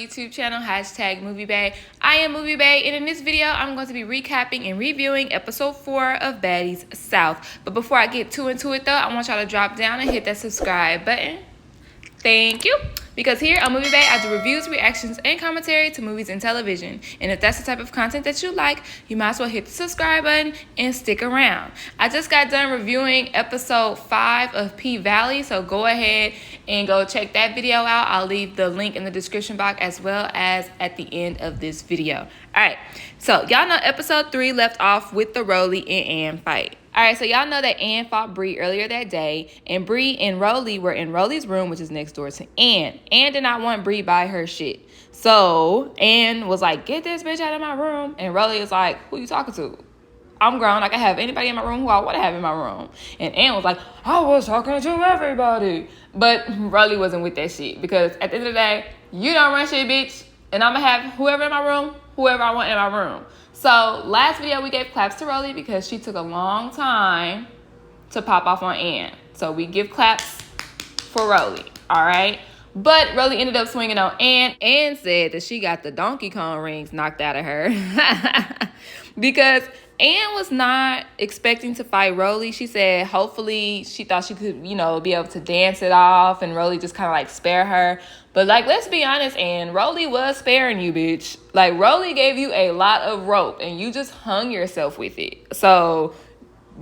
YouTube channel, #MovieBae. I am MovieBae, and in this video, I'm going to be recapping and reviewing episode 4 of Baddies South. But before I get too into it though, I want y'all to drop down and hit that subscribe button. Thank you. Because here on MovieBae, I do reviews, reactions, and commentary to movies and television. And if that's the type of content that you like, you might as well hit the subscribe button and stick around. I just got done reviewing episode 5 of P-Valley, so go ahead and go check that video out. I'll leave the link in the description box as well as at the end of this video. All right, so y'all know episode 3 left off with the Rolly and Ann fight. All right, so y'all know that Ann fought Bree earlier that day, and Bree and Rolly were in Rolly's room, which is next door to Ann. Ann did not want Bree by her shit. So Ann was like, get this bitch out of my room. And Rolly is like, who you talking to? I'm grown. I can have anybody in my room who I want to have in my room. And Ann was like, I was talking to everybody. But Rolly wasn't with that shit because at the end of the day, you don't run shit, bitch. And I'm going to have whoever in my room, whoever I want in my room. So last video, we gave claps to Rolly because she took a long time to pop off on Ann. So we give claps for Rolly, all right? But Rolly ended up swinging on Ann. Ann said that she got the Donkey Kong rings knocked out of her because Ann was not expecting to fight Rolly. She said hopefully she thought she could, be able to dance it off and Rolly just kind of like spare her. But like, let's be honest, Ann, Rolly was sparing you, bitch. Like, Rolly gave you a lot of rope and you just hung yourself with it. So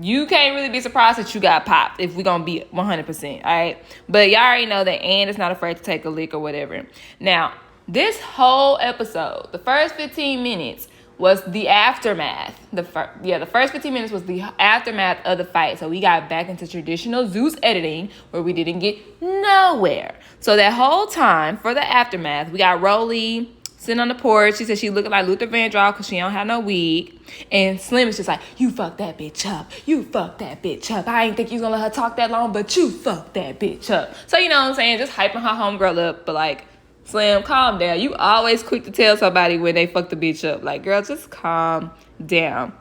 you can't really be surprised that you got popped if we're going to be 100%, all right? But y'all already know that Ann is not afraid to take a lick or whatever. Now, this whole episode, the first 15 minutes, was the aftermath. The first 15 minutes was the aftermath of the fight. So we got back into traditional Zeus editing where we didn't get nowhere. So that whole time for the aftermath, we got Rolly sitting on the porch. She said she looking like Luther Vandross because she don't have no wig. And Slim is just like, you fucked that bitch up. You fucked that bitch up. I ain't think you was gonna let her talk that long, but you fucked that bitch up. So you know what I'm saying? Just hyping her homegirl up, but like, Slim, calm down. You always quick to tell somebody when they fuck the bitch up. Like, girl, just calm down.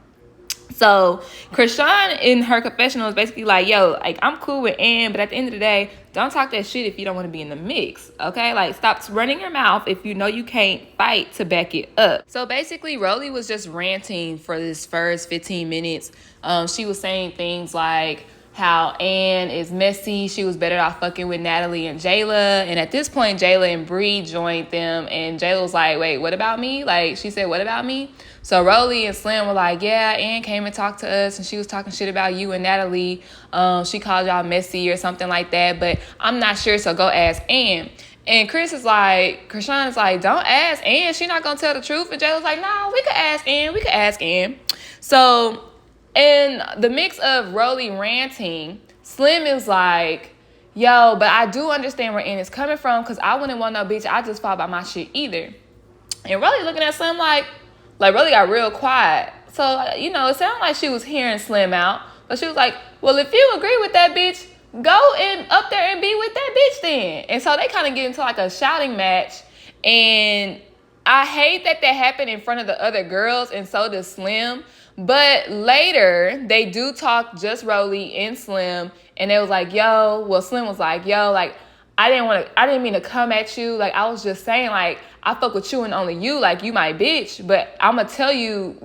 So, Krishan in her confessional is basically like, yo, like, I'm cool with Ann, but at the end of the day, don't talk that shit if you don't want to be in the mix, okay? Like, stop running your mouth if you know you can't fight to back it up. So, basically, Rolly was just ranting for this first 15 minutes. She was saying things like how Ann is messy. She was better off fucking with Natalie and Jayla. And at this point, Jayla and Bree joined them. And Jayla was like, wait, what about me? Like, she said, what about me? So Rolly and Slim were like, yeah, Ann came and talked to us. And she was talking shit about you and Natalie. She called y'all messy or something like that. But I'm not sure, so go ask Ann. And Krishan is like, don't ask Ann. She's not going to tell the truth. And Jayla's like, no, we could ask Ann. So in the mix of Rolly ranting, Slim is like, yo, but I do understand where Ann is coming from because I wouldn't want no bitch. I just fought by my shit either. And Rolly looking at Slim like Rolly got real quiet. So, it sounded like she was hearing Slim out. But she was like, well, if you agree with that bitch, go and up there and be with that bitch then. And so they kind of get into like a shouting match. And I hate that happened in front of the other girls, and so does Slim. But later, they do talk just Rolly and Slim, and they was like, Slim was like, like, I didn't mean to come at you. Like, I was just saying, like, I fuck with you and only you, like, you my bitch, but I'm gonna tell you,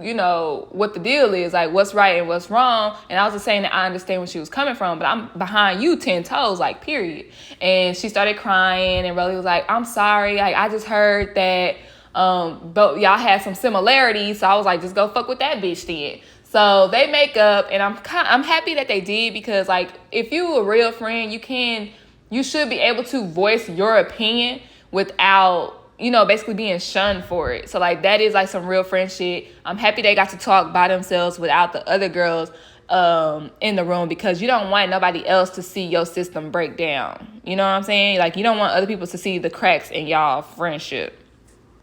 what the deal is, like, what's right and what's wrong. And I was just saying that I understand where she was coming from, but I'm behind you 10 toes, like, period. And she started crying, and Rolly was like, I'm sorry, like, I just heard that but y'all had some similarities, so I was like, just go fuck with that bitch then. So they make up, and I'm happy that they did because, like, if you a real friend, you should be able to voice your opinion without, basically being shunned for it. So, like, that is like some real friend shit. I'm happy they got to talk by themselves without the other girls in the room because you don't want nobody else to see your system break down. You know what I'm saying? Like, you don't want other people to see the cracks in y'all friendship.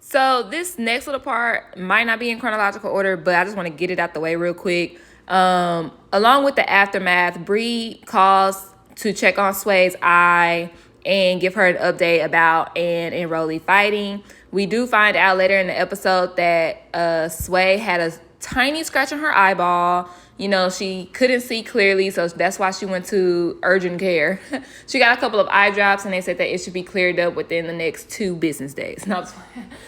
So this next little part might not be in chronological order, but I just want to get it out the way real quick. Along with the aftermath, Bree calls to check on Sway's eye and give her an update about Ann and Rolly fighting. We do find out later in the episode that Sway had tiny scratch on her eyeball. You know, she couldn't see clearly, so that's why she went to urgent care. She got a couple of eye drops, and they said that it should be cleared up within the next 2 business days. No,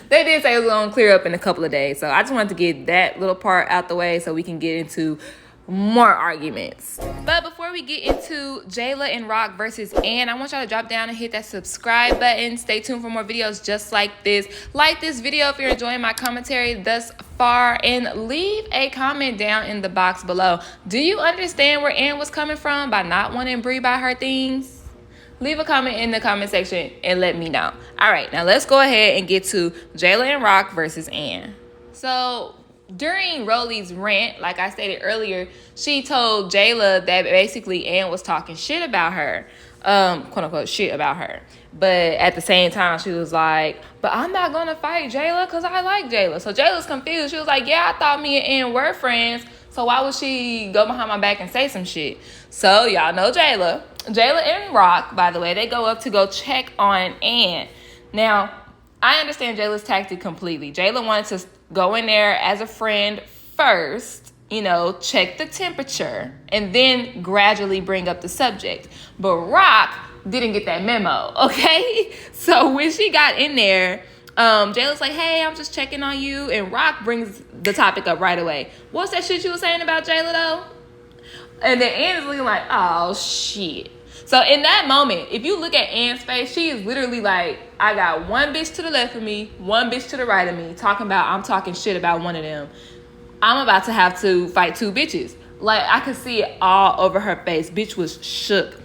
they did say it was going to clear up in a couple of days. So I just wanted to get that little part out the way so we can get into more arguments. But before we get into Jayla and Rock versus Ann, I want y'all to drop down and hit that subscribe button. Stay tuned for more videos just like this. Like this video if you're enjoying my commentary thus far, and leave a comment down in the box below. Do you understand where Ann was coming from by not wanting Bree by her things? Leave a comment in the comment section and let me know. All right, now let's go ahead and get to Jayla and Rock versus Ann. So during Rolly's rant, like I stated earlier, she told Jayla that basically Ann was talking shit about her, quote unquote shit about her. But at the same time, she was like, but I'm not going to fight Jayla because I like Jayla. So Jayla's confused. She was like, yeah, I thought me and Ann were friends. So why would she go behind my back and say some shit? So y'all know Jayla. Jayla and Rock, by the way, they go up to go check on Ann. Now, I understand Jayla's tactic completely. Jayla wanted to go in there as a friend first, you know, check the temperature, and then gradually bring up the subject. But Rock didn't get that memo, okay? So when she got in there, Jayla's like, hey, I'm just checking on you. And Rock brings the topic up right away. What's that shit you was saying about Jayla, though? And then Ann is looking like, oh, shit. So in that moment, if you look at Ann's face, she is literally like, I got one bitch to the left of me, one bitch to the right of me, I'm talking shit about one of them. I'm about to have to fight 2 bitches. Like, I could see it all over her face. Bitch was shook.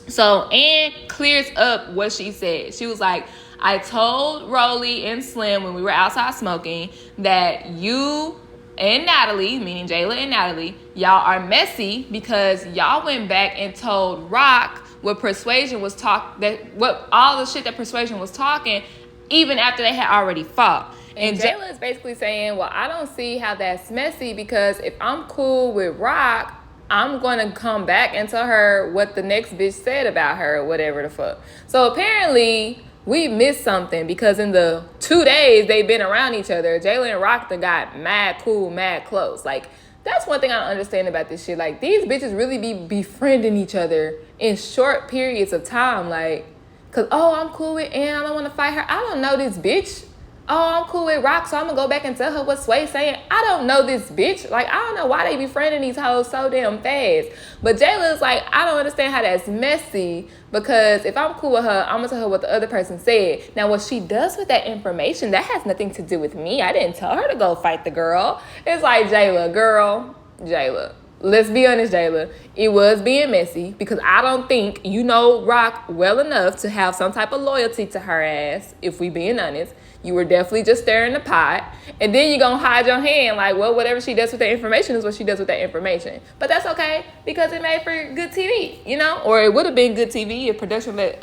So Ann clears up what she said. She was like, I told Rolly and Slim when we were outside smoking that you and Natalie, meaning Jayla and Natalie, y'all are messy because y'all went back and told Rock what Persuasion was all the shit that Persuasion was talking, even after they had already fought. And Jayla is basically saying, well, I don't see how that's messy because if I'm cool with Rock, I'm going to come back and tell her what the next bitch said about her or whatever the fuck. So apparently we missed something because in the 2 days they've been around each other, Jayla and Rock got mad cool, mad close. Like, that's one thing I don't understand about this shit. Like, these bitches really be befriending each other in short periods of time. Like, because, oh, I'm cool with Ann, I don't want to fight her. I don't know this bitch. Oh, I'm cool with Rock, so I'm going to go back and tell her what Sway's saying. I don't know this bitch. Like, I don't know why they befriending these hoes so damn fast. But Jayla's like, I don't understand how that's messy because if I'm cool with her, I'm going to tell her what the other person said. Now, what she does with that information, that has nothing to do with me. I didn't tell her to go fight the girl. It's like, Jayla. Let's be honest, Jayla. It was being messy because I don't think you know Rock well enough to have some type of loyalty to her ass, if we being honest. You were definitely just stirring the pot. And then you're going to hide your hand like, well, whatever she does with that information is what she does with that information. But that's okay because it made for good TV, you know? Or it would have been good TV if production let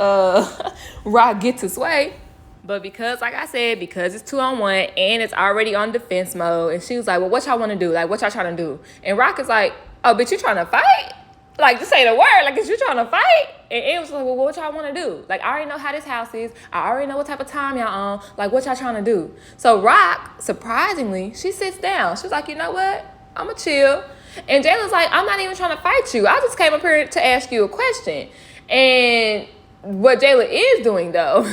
Rock get to Sway. But because, like I said, because it's 2-on-1 and it's already on defense mode, and she was like, well, what y'all want to do? Like, what y'all trying to do? And Rock is like, oh, bitch, you trying to fight? Like, just say the word. Like, is you trying to fight? And it was like, well, what y'all want to do? Like, I already know how this house is. I already know what type of time y'all on. Like, what y'all trying to do? So Rock, surprisingly, she sits down. She's like, you know what? I'm going to chill. And Jayla's like, I'm not even trying to fight you. I just came up here to ask you a question. And what Jayla is doing, though,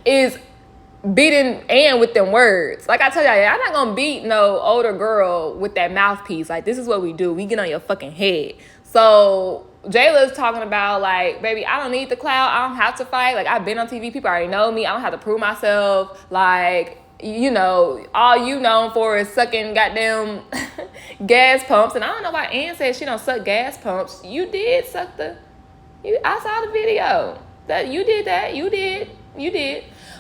is beating Ann with them words. Like I tell y'all, I'm not gonna beat no older girl with that mouthpiece. Like, this is what we do. We get on your fucking head. So Jayla's talking about, like, baby, I don't need the clout. I don't have to fight. Like, I've been on TV. People already know me. I don't have to prove myself. Like, you know, all you known for is sucking goddamn gas pumps. And I don't know why Ann said she don't suck gas pumps. You did suck I saw the video. That you did that. You did.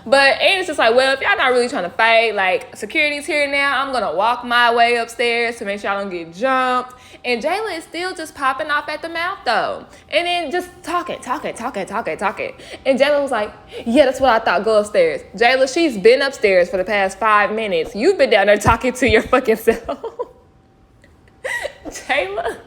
But Ann's just like, well, if y'all not really trying to fight, like, security's here now. I'm going to walk my way upstairs to make sure I don't get jumped. And Jayla is still just popping off at the mouth, though. And then just talking. And Jayla was like, yeah, that's what I thought. Go upstairs. Jayla, she's been upstairs for the past 5 minutes. You've been down there talking to your fucking self. Jayla,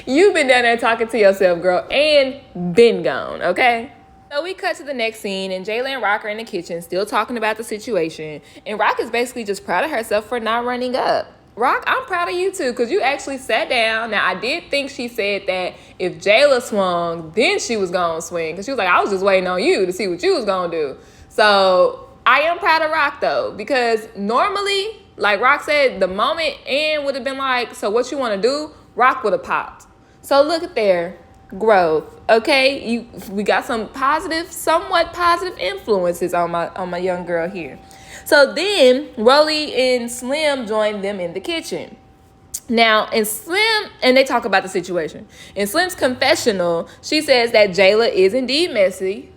you've been down there talking to yourself, girl, and been gone, okay? So we cut to the next scene, and Jayla and Rock are in the kitchen, still talking about the situation. And Rock is basically just proud of herself for not running up. Rock, I'm proud of you too, because you actually sat down. Now, I did think she said that if Jayla swung, then she was going to swing. Because she was like, I was just waiting on you to see what you was going to do. So I am proud of Rock, though, because normally, like Rock said, the moment Ann would have been like, so what you want to do? Rock would have popped. So look at there. Growth, okay? We got some positive, somewhat positive influences on my young girl here. So then Rolly and Slim joined them in the kitchen. Now, in Slim, and they talk about the situation. In Slim's confessional, she says that Jayla is indeed messy,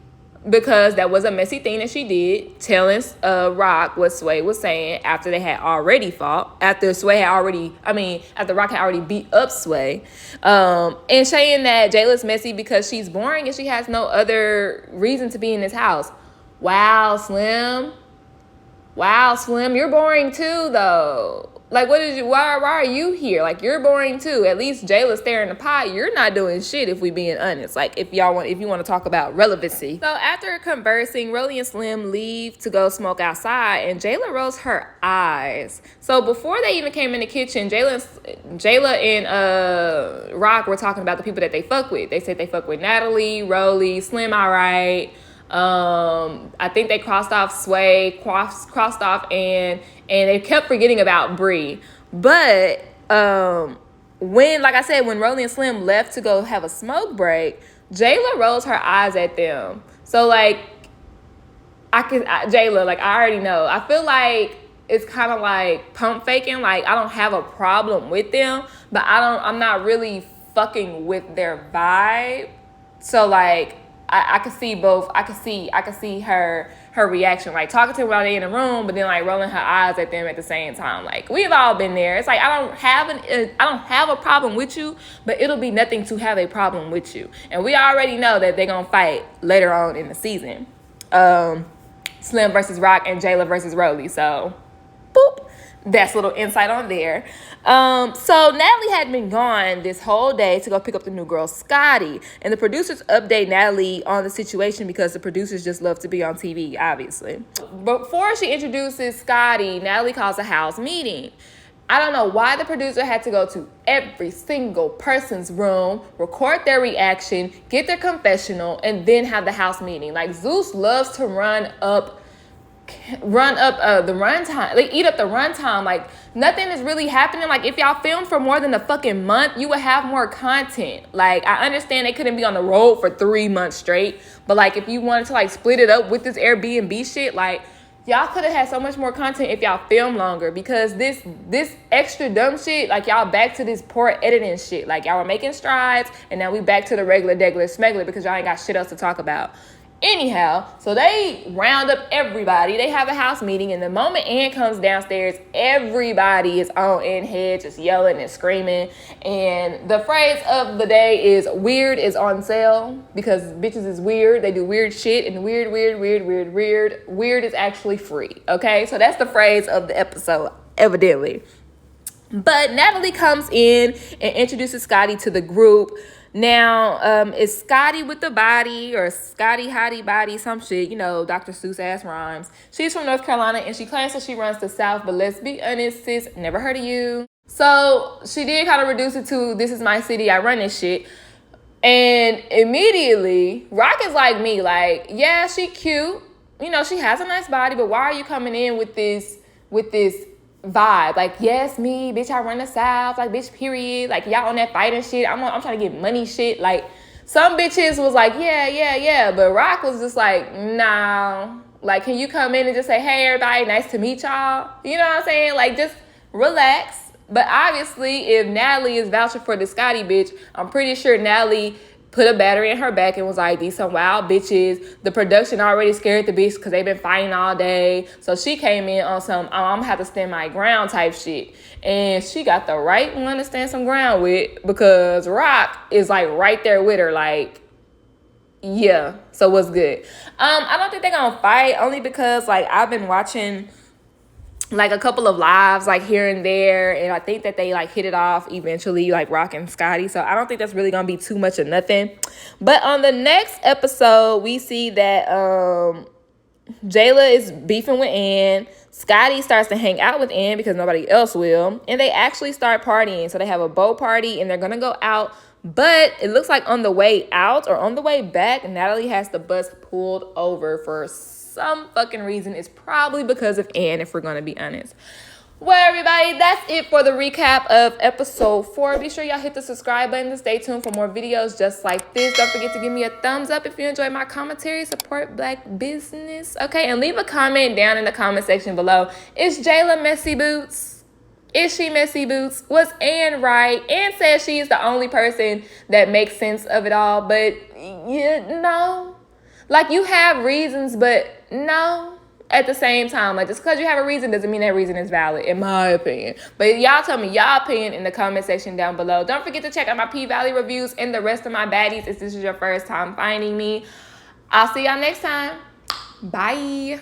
because that was a messy thing that she did, telling Rock what Sway was saying after they had already fought, after Rock had already beat up Sway, and saying that Jayla's messy because she's boring and she has no other reason to be in this house. Wow, Slim, you're boring too, though. Like, why are you here? Like, you're boring too. At least Jayla's there in the pot. You're not doing shit, if we being honest. Like, if you want to talk about relevancy. So after conversing, Rolly and Slim leave to go smoke outside, and Jayla rolls her eyes. So before they even came in the kitchen, Jayla and Rock were talking about the people that they fuck with. They said they fuck with Natalie, Rolly, Slim, all right. I think they crossed off Sway, crossed off and they kept forgetting about Bree. But when Rolly and Slim left to go have a smoke break, Jayla rolls her eyes at them. So like, Jayla, like, I already know. I feel like it's kind of like pump faking. Like, I don't have a problem with them, but I'm not really fucking with their vibe. So like, I could see both. I could see her reaction, like talking to them while they in the room, but then like rolling her eyes at them at the same time. Like, we've all been there. It's like, I don't have a problem with you, but it'll be nothing to have a problem with you. And we already know that they're gonna fight later on in the season. Slim versus Rock and Jayla versus Rolly. So, boop. That's a little insight on there. So Natalie had been gone this whole day to go pick up the new girl, Scotty. And the producers update Natalie on the situation because the producers just love to be on TV, obviously. Before she introduces Scotty, Natalie calls a house meeting. I don't know why the producer had to go to every single person's room, record their reaction, get their confessional, and then have the house meeting. Like, Zeus loves to run up the runtime, like eat up the runtime. Like, nothing is really happening. Like, if y'all filmed for more than a fucking month, you would have more content. Like, I understand they couldn't be on the road for 3 months straight, but like, if you wanted to like split it up with this Airbnb shit, like, y'all could have had so much more content if y'all filmed longer, because this extra dumb shit, like, y'all back to this poor editing shit. Like, y'all were making strides, and now we back to the regular smegular because y'all ain't got shit else to talk about. Anyhow, so they round up everybody. They have a house meeting, and the moment Ann comes downstairs, everybody is on in head, just yelling and screaming. And the phrase of the day is weird is on sale, because bitches is weird. They do weird shit, and weird is actually free. Okay, so that's the phrase of the episode, evidently. But Natalie comes in and introduces Scotty to the group. Now, it's Scotty with the body, or Scotty Hottie Body, some shit, Dr. Seuss ass rhymes. She's from North Carolina, and she claims that she runs the South, but let's be honest, sis, never heard of you. So she did kind of reduce it to, this is my city, I run this shit. And immediately, Rock is like me, like, yeah, she cute, she has a nice body, but why are you coming in with this vibe? Like, yes, me, bitch, I run the South, like, bitch, period. Like, y'all on that fighting shit. I'm trying to get money shit. Like, some bitches was like, yeah, but Rock was just like, nah. Like, can you come in and just say, hey, everybody, nice to meet y'all? You know what I'm saying? Like, just relax. But obviously, if Natalie is vouching for the Scotty bitch, I'm pretty sure Natalie put a battery in her back and was like, these some wild bitches. The production already scared the bitch because they've been fighting all day. So she came in on some, I'm going to have to stand my ground type shit. And she got the right one to stand some ground with, because Rock is like right there with her. Like, yeah. So what's good? I don't think they're going to fight, only because like I've been watching like a couple of lives like here and there, and I think that they like hit it off eventually, like Rock and Scotty. So I don't think that's really gonna be too much of nothing. But on the next episode, we see that Jayla is beefing with Ann. Scotty starts to hang out with Ann because nobody else will, and they actually start partying. So they have a boat party and they're gonna go out. But it looks like on the way out or on the way back, Natalie has the bus pulled over for some fucking reason. It's probably because of Ann, if we're gonna be honest. Well, everybody, that's it for the recap of episode 4. Be sure y'all hit the subscribe button to stay tuned for more videos just like this. Don't forget to give me a thumbs up if you enjoyed my commentary. Support Black business. Okay, and leave a comment down in the comment section below. Is Jayla messy boots? Is she messy boots? Was Ann right? Ann says she's the only person that makes sense of it all, but no. Like, you have reasons, but no. At the same time, like, just because you have a reason doesn't mean that reason is valid, in my opinion. But y'all tell me y'all opinion in the comment section down below. Don't forget to check out my P-Valley reviews and the rest of my baddies if this is your first time finding me. I'll see y'all next time. Bye.